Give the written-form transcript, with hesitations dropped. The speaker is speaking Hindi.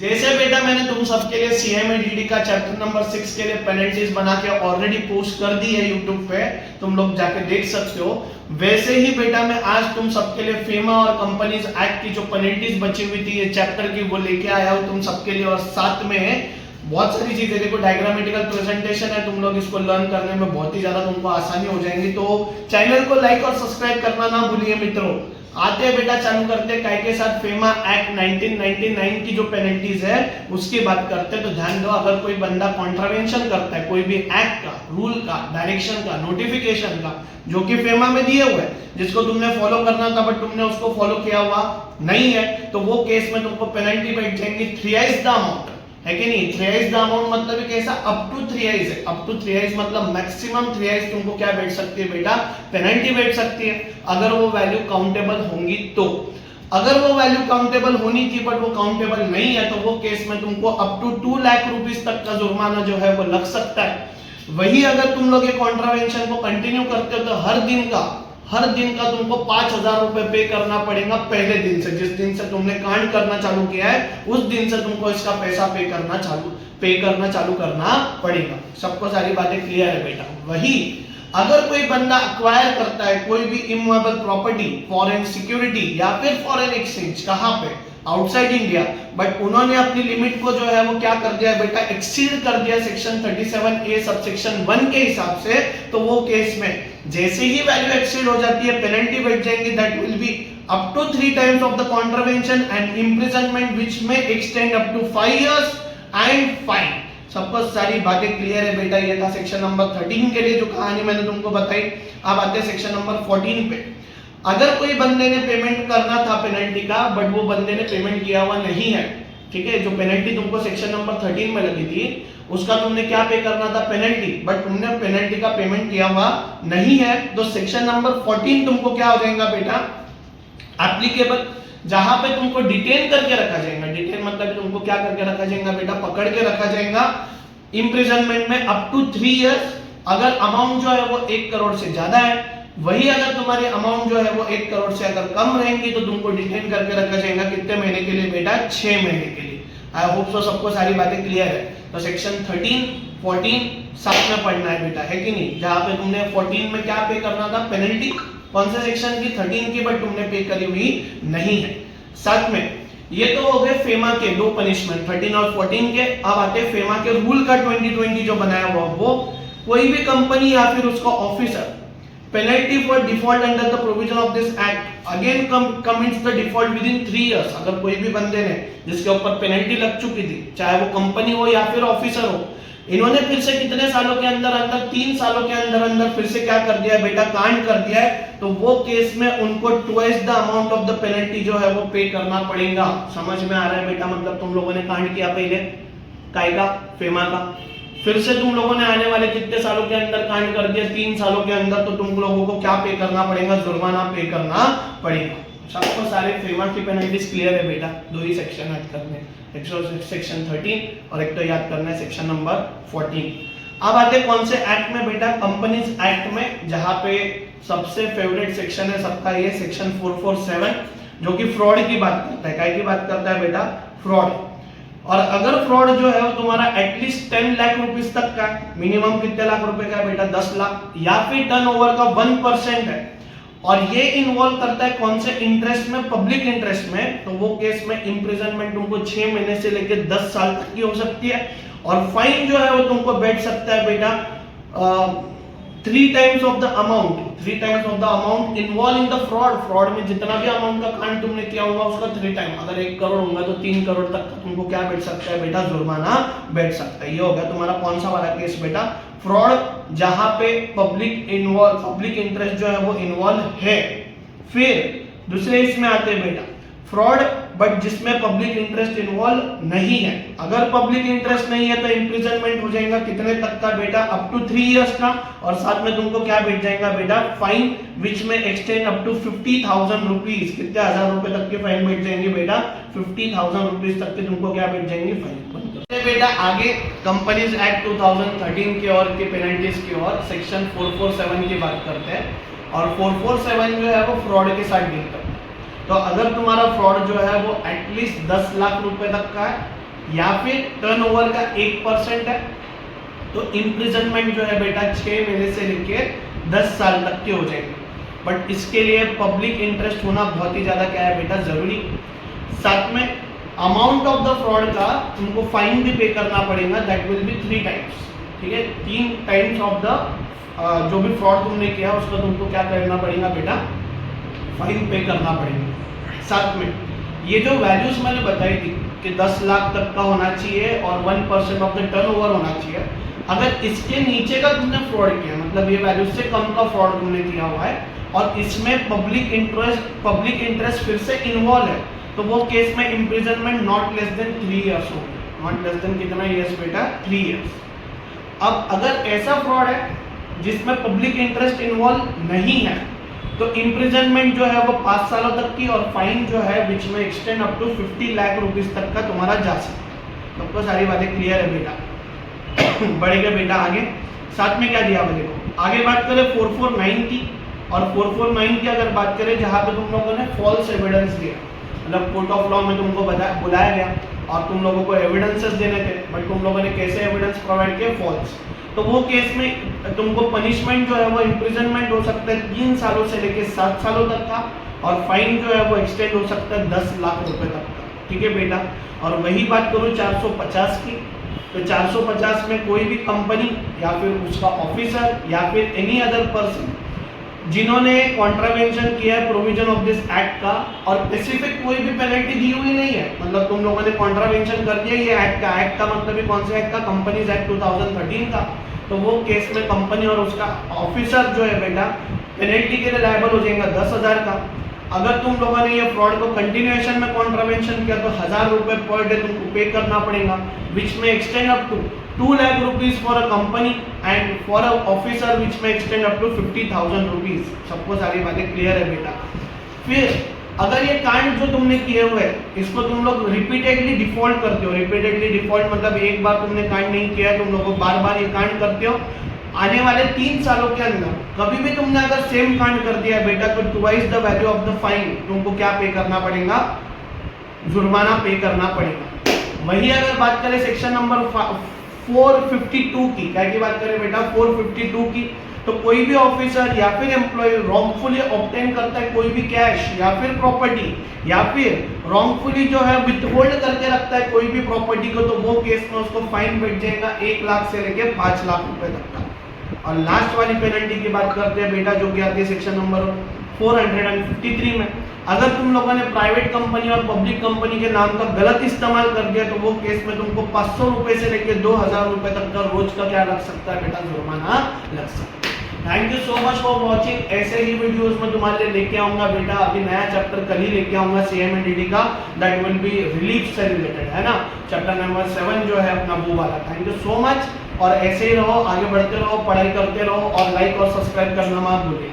जैसे बेटा मैंने तुम सबके लिए सीएमए का चैप्टर नंबर 6 के लिए पेनल्टीज बना के ऑलरेडी पोस्ट कर दी है यूट्यूब पे, तुम लोग जाके देख सकते हो। वैसे ही बेटा मैं आज तुम सबके लिए फेमा और कंपनीज एक्ट की जो पेनल्टीज बची हुई थी ये चैप्टर की, वो लेके आया हूँ तुम सबके लिए। और साथ में बहुत सारी चीजें, देखो डायग्रामेटिकल प्रेजेंटेशन है, तुम लोग इसको लर्न करने में बहुत ही ज्यादा तुमको आसानी हो जाएंगी। तो चैनल को लाइक और सब्सक्राइब करना ना भूलिए मित्रों। आते हैं बेटा, चालू करते हैं काय के साथ फेमा एक्ट 1999 की जो पेनल्टीज है उसकी बात करते हैं। तो ध्यान दो, अगर कोई बंदा कॉन्ट्रावेंशन करता है कोई भी एक्ट का, रूल का, डायरेक्शन का, नोटिफिकेशन का, जो कि फेमा में दिए हुए हैं, जिसको तुमने फॉलो करना था बट तुमने उसको फॉलो किया हुआ नहीं है, तो वो केस में तुमको पेनल्टी बैठ जाएंगी 3x द अमाउंट, है कि नहीं। 3x द अमाउंट मतलब कैसा, अप टू 3x है। अप टू 3x मतलब मैक्सिमम 3x तुमको क्या बैठ सकती है बेटा, पेनल्टी बैठ सकती है, अगर वो वैल्यू काउंटेबल होंगी तो। अगर वो वैल्यू काउंटेबल होनी थी बट वो काउंटेबल नहीं है, तो वो केस में तुमको अप टू 2 लाख रुपीस तक का जुर्माना जो है वो लग सकता है। वही अगर तुम लोग ये कॉन्ट्रावेंशन को कंटिन्यू करते हो तो हर दिन का तुमको 5,000 रुपए पे करना पड़ेगा पहले दिन से। जिस दिन से तुमने कांड करना चालू किया है उस दिन से तुमको इसका पैसा पे करना चालू करना पड़ेगा। सबको सारी बातें क्लियर है बेटा। वही अगर कोई बंदा अक्वायर करता है कोई भी इमूवेबल प्रॉपर्टी, फॉरेन सिक्योरिटी या फिर फॉरेन एक्सचेंज, कहां पे, आउटसाइड इंडिया, बट उन्होंने अपनी लिमिट को जो है वो क्या कर दिया बेटा, एक्सीड कर दिया सेक्शन 37A सबसेक्शन 1 के हिसाब से, तो वो केस में जैसे ही वैल्यू एक्सीड हो जाती है पेनल्टी बैठ जाएंगी, that will be up to 3 times of the contravention and imprisonment which may extend up to 5 years and fine. सबको सारी बातें क्लियर है बेटा। ये था सेक्शन नंबर 13 के लिए जो कहानी मैंने तुमको बताई। अब आते हैं सेक्शन नंबर 14 पे। अगर कोई बंदे ने पेमेंट करना था पेनल्टी का बट वो बंदे ने पेमेंट किया हुआ नहीं है, ठीक है, जो पेनल्टी तुमको सेक्शन नंबर 13 में लगी थी उसका तुमने क्या पे करना था, पेनल्टी, बट तुमने पेनल्टी का पेमेंट किया हुआ नहीं है, तो सेक्शन नंबर 14 तुमको क्या हो जाएगा बेटा, एप्लीकेबल, जहां पे तुमको डिटेन करके रखा जाएगा। डिटेन मतलब तुमको क्या करके रखा जाएगा बेटा, पकड़ के रखा जाएगा इंप्रिजनमेंट में अप टू 3 इयर्स। अगर अमाउंट जो है वो 1 करोड़ से ज्यादा है, वही अगर तुम्हारी अमाउंट जो है वो 1 करोड़ से अगर कम रहेंगी तो तुमको डिटेन करके रखा जाएगा कितने महीने के लिए बेटा, 6 महीने के लिए। आई होप सो सबको सारी बातें क्लियर है। तो सेक्शन 13, 14 साथ में पढ़ना है बेटा, है कि नहीं। जहां पे तुमने 14 में क्या पे करना था, पेनल्टी, कौन से सेक्शन की, 13 की, बट तुमने पे करी हुई नहीं है। साथ में ये तो हो गए फेमा के 2 पनिशमेंट, 13 और 14 के। अब आते हैं फेमा के रूल का 2020 जो बनाया हुआ, वो कोई भी कंपनी या फिर उसका officer penalty for default under the provision of this act again commits the default within 3 years। अगर कोई भी बंदे ने जिसके ऊपर पेनल्टी लग चुकी थी, चाहे वो कंपनी हो या फिर ऑफिसर हो, इन्होंने फिर से कितने सालों के अंदर 3 सालों के अंदर फिर से क्या कर दिया है बेटा, कांड कर दिया है, तो वो केस में उनको twice the amount of the penalty जो है वो पे करना पड़ेगा। समझ में आ रहा है बेटा। मतलब तुम लोगों ने कांड किया पहले काय का, फेमा का, फिर से तुम लोगों ने आने वाले कितने सालों के अंदर कांड कर दिया, 3 सालों के अंदर, तो तुम लोगों को क्या पे करना पड़ेगा, जुर्माना पे करना पड़ेगा। सबको सारे फेमा की पेनल्टीज क्लियर है बेटा। 2 ही सेक्शन ऐड करने, एक तो सेक्शन 13 और एक तो याद करना है सेक्शन नंबर 14। अब आते कौन से एक्ट में बेटा, कंपनीज एक्ट में, जहां पे सबसे फेवरेट सेक्शन है सबका ये सेक्शन 447 जो कि फ्रॉड की बात करता है। काय की बात करता है बेटा, फ्रॉड। और अगर फ्रॉड जो है वो तुम्हारा एटलीस्ट 10 लाख रुपीस तक का, मिनिमम कितने लाख रुपए का है बेटा, 10 लाख, या फिर टर्नओवर का 1% है, और ये इन्वॉल्व करता है कौन से इंटरेस्ट में, पब्लिक इंटरेस्ट में, तो वो केस में इम्प्रिजनमेंट तुमको 6 महीने से लेकर 10 साल तक की हो सकती है। और फाइन जो है वो तुमको बैठ सकता है बेटा 3 times of the amount involve in the fraud में जितना भी अमाउंट का कांड तुमने किया होगा उसका 3 टाइम। अगर 1 करोड़ होगा तो 3 करोड़ तक का तुमको क्या बैठ सकता है बेटा, जुर्माना बैठ सकता है। ये हो गया तुम्हारा कौन सा वाला केस बेटा, फ्रॉड, जहां पे पब्लिक इंटरेस्ट जो है वो इन्वॉल्व है। फिर दूसरे इसमें आते हैं बेटा फ्रॉड बट जिसमें पब्लिक इंटरेस्ट इन्वॉल्व नहीं है। अगर पब्लिक इंटरेस्ट नहीं है तो इंप्रिजनमेंट हो जाएगा कितने तक का बेटा, अप टू 3 इयर्स का, और साथ में तुमको क्या बैठ जाएगा बेटा, फाइन विच में एक्सटेंड अप टू 50,000 रुपीज। कितने हजार रुपए तक के फाइन बैठ जाएंगे बेटा, 50,000 रुपीज तक के तुमको क्या बैठ जाएंगे, फाइन। बेटा आगे कंपनीज एक्ट 2013 की ओर की पेनल्टीज की ओर सेक्शन 447 की बात करते हैं। और 447 जो है वो फ्रॉड के साथ डील करता है। तो अगर तुम्हारा फ्रॉड जो है वो एटलीस्ट 10 लाख रुपए तक का है, या फिर टर्नओवर का 1% है तो इम्प्रिजनमेंट जो है बेटा 6 महीने से लेके 10 साल तक के हो जाएंगे। बट इसके लिए पब्लिक इंटरेस्ट होना बहुत ही ज़्यादा क्या है बेटा ज़रूरी। साथ में अमाउंट ऑफ द फ्रॉड का तुमको फाइन भी पे करना पड़ेगा, दैट विल बी 3 टाइम्स। ठीक है, 3 टाइम्स ऑफ द जो भी फ्रॉड तुमने किया उसका तुमको क्या करना पड़ेगा बेटा, फाइन पे करना पड़ेगा। साथ में ये जो वैल्यूज मैंने बताई थी कि 10 लाख तक का होना चाहिए और 1% ऑफ द टर्नओवर होना चाहिए, अगर इसके नीचे का तुमने फ्रॉड किया, मतलब ये वैल्यू से कम का फ्रॉड तुमने किया हुआ है और इसमें पब्लिक इंटरेस्ट फिर से इन्वॉल्व है, तो वो केस में imprisonment not less than 3 years होगी। नॉट लेस देन कितना इयर्स बेटा, 3 इयर्स। अब अगर ऐसा फ्रॉड है जिसमें पब्लिक इंटरेस्ट इन्वॉल्व नहीं है तो इम्प्रिजनमेंट जो है वो 5 सालों तक की और फाइन जो है विच में extend up to 50 lakh rupees तक का तुम्हारा जा सकता है। सबको सारी बातें क्लियर है बेटा। बढ़ेगा बेटा आगे। साथ में क्या दिया हुआ देखो, आगे बात करें 449 की, और 449 की अगर बात करें जहाँ पे तुम लोगों ने फॉल्स एविडेंस दिया, मतलब कोर्ट ऑफ लॉ में तुमको बुलाया गया और तुम लोगों को एविडेंसेस देने थे, बट तुम लोगों ने कैसे एविडेंस प्रोवाइड किए, फॉल्स। तो वो केस में तुमको पनिशमेंट जो है वो इम्प्रिजनमेंट हो सकता है 3 सालों से लेकर 7 सालों तक का, और फाइन जो है वो एक्सटेंड हो सकता है 10 लाख रुपए तक का। ठीक है बेटा। और वही बात करूँ 450 की, तो 450 में कोई भी कंपनी या फिर उसका ऑफिसर या फिर एनी अदर पर्सन जिन्होंने कॉन्ट्रावेंशन किया है प्रोविजन ऑफ दिस एक्ट का, और स्पेसिफिक कोई भी पेनल्टी दी हुई नहीं है, मतलब तुम लोगों ने कॉन्ट्रावेंशन कर दिया ये एक्ट का मतलब भी कौन से एक्ट का, कंपनीज एक्ट 2013 का, तो वो केस में कंपनी और उसका ऑफिसर जो है बेटा पेनल्टी के लिए लायबल हो जाएगा 10,000 का। अगर तुम लोगों ने ये फ्रॉड को कंटिन्यूएशन में कॉन्ट्रावेंशन किया तो 1,000 रुपए पर डे तुमको पे करना पड़ेगा, विच में extend up to 2 lakh rupees for a company and for a officer which में एक्सटेंड अप टू 50,000 रुपीज। सबको सारी बातें क्लियर है बेटा। फिर अगर ये कांड जो तुमने किए हुए इसको तुम लोग रिपीटेडली डिफॉल्ट करते हो, रिपीटेडली डिफॉल्ट मतलब एक बार तुमने कांड नहीं किया है, तुम लोग बार बार ये कांड करते हो, आने वाले 3 सालों के अंदर कभी भी तुमने अगर सेम कांड कर दिया है बेटा तो twice the value of the fine तुमको क्या पे करना पड़ेगा, जुर्माना पे करना पड़ेगा। वही अगर बात करें सेक्शन नंबर 452 की, क्या की बात करें बेटा 452 की, तो कोई भी ऑफिसर या फिर एम्प्लॉय रॉन्गफुली ऑब्टेन करता है कोई भी कैश या फिर प्रॉपर्टी, या फिर रॉन्गफुली जो है विथहोल्ड करके रखता है कोई भी प्रॉपर्टी को, तो वो केस में उसको फाइन बैठ जाएगा 1 लाख से लेके 5 लाख रुपए तक का। और लास्ट वाली पेनल्टी की बात करते हैं बेटा जो कि आती है सेक्शन नंबर 453 में, अगर तुम लोगों ने प्राइवेट कंपनी और पब्लिक कंपनी के नाम का गलत इस्तेमाल कर दिया तो वो केस में तुमको 500 रुपए से लेकर 2,000 रुपए तक का रोज का क्या लग सकता है बेटा, जुर्माना लग सकता है। Thank you so much for watching. ऐसे ही वीडियोस में तुम्हारे लिए लेके आऊंगा बेटा, अभी नया चैप्टर कल ही लेके आऊंगा CMADD का, दैट विल बी रिलीफ से रिलेटेड है ना, चैप्टर नंबर 7 जो है अपना वो वाला। थैंक यू सो मच, और ऐसे ही रहो, आगे बढ़ते रहो, पढ़ाई करते रहो, और लाइक और सब्सक्राइब करना मत भूलिए।